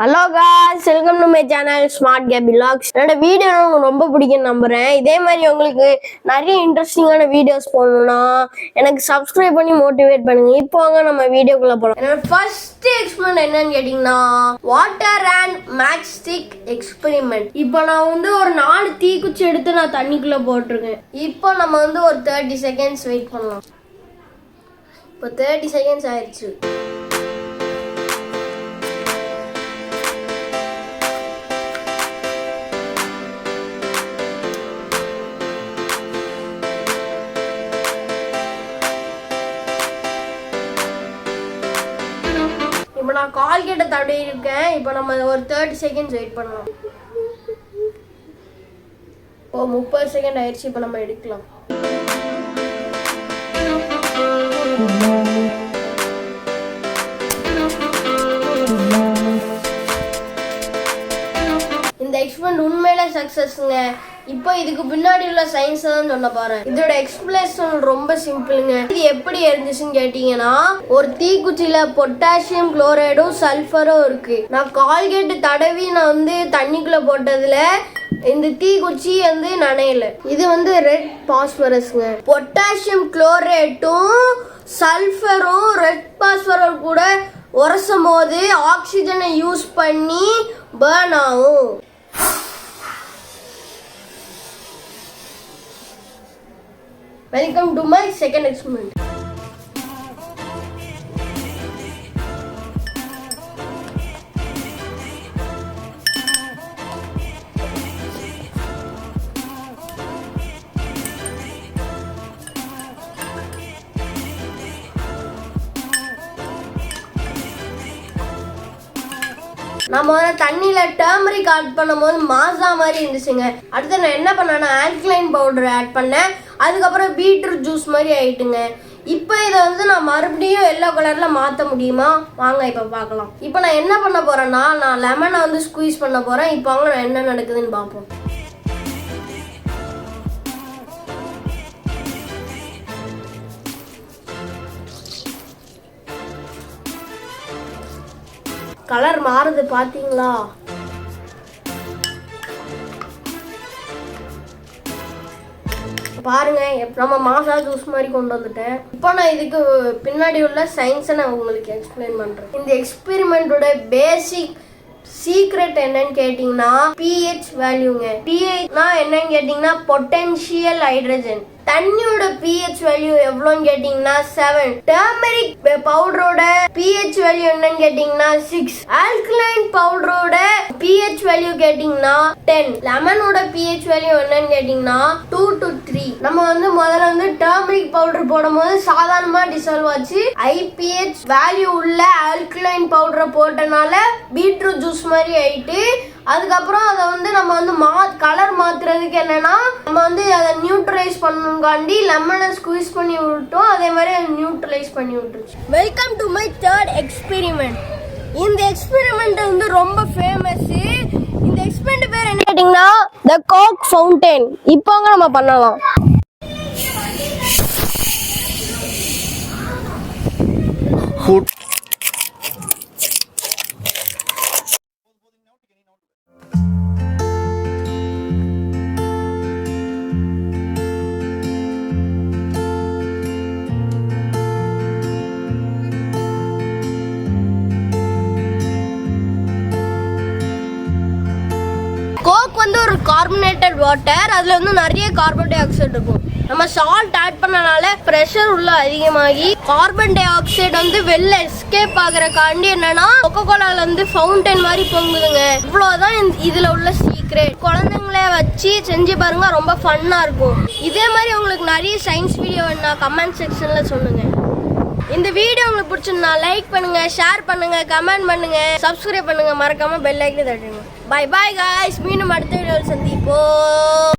Hello guys, welcome to my channel Smart Gabivlogs. என்னோட video உங்களுக்கு ரொம்ப பிடிக்கும்னு நம்புறேன். இதே மாதிரி உங்களுக்கு நிறைய இன்ட்ரெஸ்டிங்கான வீடியோஸ் போடணும்னா எனக்கு சப்ஸ்கிரைப் பண்ணி மோட்டிவேட் பண்ணுங்க. இப்போ வாங்க நம்ம வீடியோக்குள்ள போலாம். என்னோட ஃபர்ஸ்ட் எக்ஸ்பெரிமெண்ட் என்னன்னு கேட்டிங்கன்னா water and match stick experiment. இப்போ நான் ஒரு 4 தீக்குச்சி எடுத்து நான் தண்ணிக்குள்ள போட்டுருக்கேன். இப்போ நம்ம ஒரு 30 செகண்ட்ஸ் வெயிட் பண்ணலாம். இப்போ 30 செகண்ட்ஸ் ஆயிடுச்சு. இப்போ நான் கால்கேட்டை தடவி இருக்கேன். இப்போ நம்ம ஒரு 30 செகண்ட்ஸ் வெயிட் பண்ணலாம். இப்போ 30 செகண்ட் ஆயிடுச்சு. இப்போ நம்ம எடுக்கலாம். இந்த எக்ஸ்பெரிமெண்ட் உண்மையில சக்சஸ்ங்க. இப்போ இதுக்கு பின்னாடி உள்ள சயின்ஸ் தான் சொல்ல போறேன். இதோட எக்ஸ்பிளேஷன் ரொம்ப சிம்பிளுங்க. இது எப்படி இருந்துச்சுன்னு கேட்டீங்கன்னா, ஒரு தீக்குச்சியில பொட்டாசியம் குளோரைடும் சல்பரும் இருக்கு. நான் கால்கேட் தடவி நான் தண்ணிக்குள்ள போட்டதுல இந்த தீக்குச்சி நனையல. இது ரெட் பாஸ்பரஸ்ங்க. பொட்டாசியம் குளோரைட்டும் சல்பரும் ரெட் பாஸ்பரம் கூட உரசும் போது ஆக்சிஜனை யூஸ் பண்ணி பர்ன் ஆகும். Welcome to my second experiment. நம்ம தண்ணியில டர்மரிக் ஆட் பண்ணும்போது மாசா மாதிரி இருந்துச்சுங்க. அடுத்து நான் என்ன பண்ணேன்னா ஆல்கலைன் பவுடர் ஆட் பண்ணேன். அதுக்கப்புறம் பீட்ரூட் ஜூஸ் மாதிரி ஆயிட்டுங்க. இப்போ இதை நான் மறுபடியும் எல்லோ கலர்ல மாற்ற முடியுமா? வாங்க இப்போ பார்க்கலாம். இப்போ நான் என்ன பண்ண போறேன்னா, நான் லெமனை ஸ்குவீஸ் பண்ண போறேன். இப்போ வாங்க நான் என்ன நடக்குதுன்னு பார்ப்போம். கலர் மாறுது பாத்தீங்களா? பாருங்க, நம்ம மாசா ஜூஸ் மாதிரி கொண்டு வந்துட்டேன். இப்போ நான் இதுக்கு பின்னாடி உள்ள சயின்ஸை நான் உங்களுக்கு எக்ஸ்பிளைன் பண்றேன். இந்த எக்ஸ்பெரிமெண்டோட பேசிக் சீக்ரெட் என்னன்னு கேட்டீங்கன்னா pH வேல்யூங்க. pHனா என்னன்னு கேட்டீங்கன்னா பொட்டன்ஷியல் ஹைட்ரஜன். தண்ணியோட pH வேல்யூ எவ்வளோன்னு கேட்டீங்கன்னா 7. டர்மரிக் பவுடரோட pH வேல்யூ என்னன்னு கேட்டீங்கன்னா 6. ஆல்கலைன் பவுடரோட pH வேல்யூ கேட்டீங்கன்னா 10. லெமனோட pH வேல்யூ என்னன்னு கேட்டீங்கன்னா 2 to 3. நம்ம முதல்ல டர்மரிக் பவுடர் போடும்போது சாதாரணமா டிசால்வ் ஆச்சு. pH வேல்யூ உள்ள ஆல்கலைன் பவுடரை போட்டனால பீட்ரூட் ஜூஸ் மாதிரி ஆயிட்டு, அதுக்கப்புறம் அதை நம்ம கலர் மாத்துறதுக்கு என்னன்னா நம்ம அதை நியூட்ரலைஸ் பண்ணுங்காண்டி லெமனை ஸ்குவீஸ் பண்ணி விட்டோம். அதே மாதிரி அதை நியூட்ரலைஸ் பண்ணி விட்டுருச்சு. Welcome to my third experiment. இந்த எக்ஸ்பெரிமெண்ட் ரொம்ப ஃபேமஸ். இந்த எக்ஸ்பெரிமெண்ட் பேர் என்ன கேட்டீங்கன்னா த கோக் ஃபவுண்டைன். இப்போ நம்ம பண்ணலாம். கோக் ஒரு கார்பனேட்டட் வாட்டர். அதுல நிறைய கார்பன் டை ஆக்சைடு இருக்கும். நம்ம சால்ட் ஆட் பண்ணனால பிரஷர் உள்ள அதிகமாகி கார்பன் டை ஆக்சைடு வெளில எஸ்கேப் ஆகுறக்காண்டி என்னன்னா கொக்கோ கோலால ஃபவுண்டைன் மாதிரி பொங்குதுங்க. இவ்வளவுதான் இதுல உள்ள சீக்ரெட். குழந்தைங்கள வச்சு செஞ்சு பாருங்க, ரொம்ப ஃபன்னா இருக்கும். இதே மாதிரி உங்களுக்கு நிறைய சயின்ஸ் வீடியோ வேணா கமெண்ட் செக்ஷன்ல சொல்லுங்க. இந்த வீடியோ உங்களுக்கு பிடிச்சிருந்தா லைக் பண்ணுங்க, ஷேர் பண்ணுங்க, கமெண்ட் பண்ணுங்க, சப்ஸ்கிரைப் பண்ணுங்க, மறக்காம பெல் ஐக்கனை தட்டுங்க. பை பை गाइस, மீண்டும் அடுத்த வீடியோவில் சந்திப்போம்.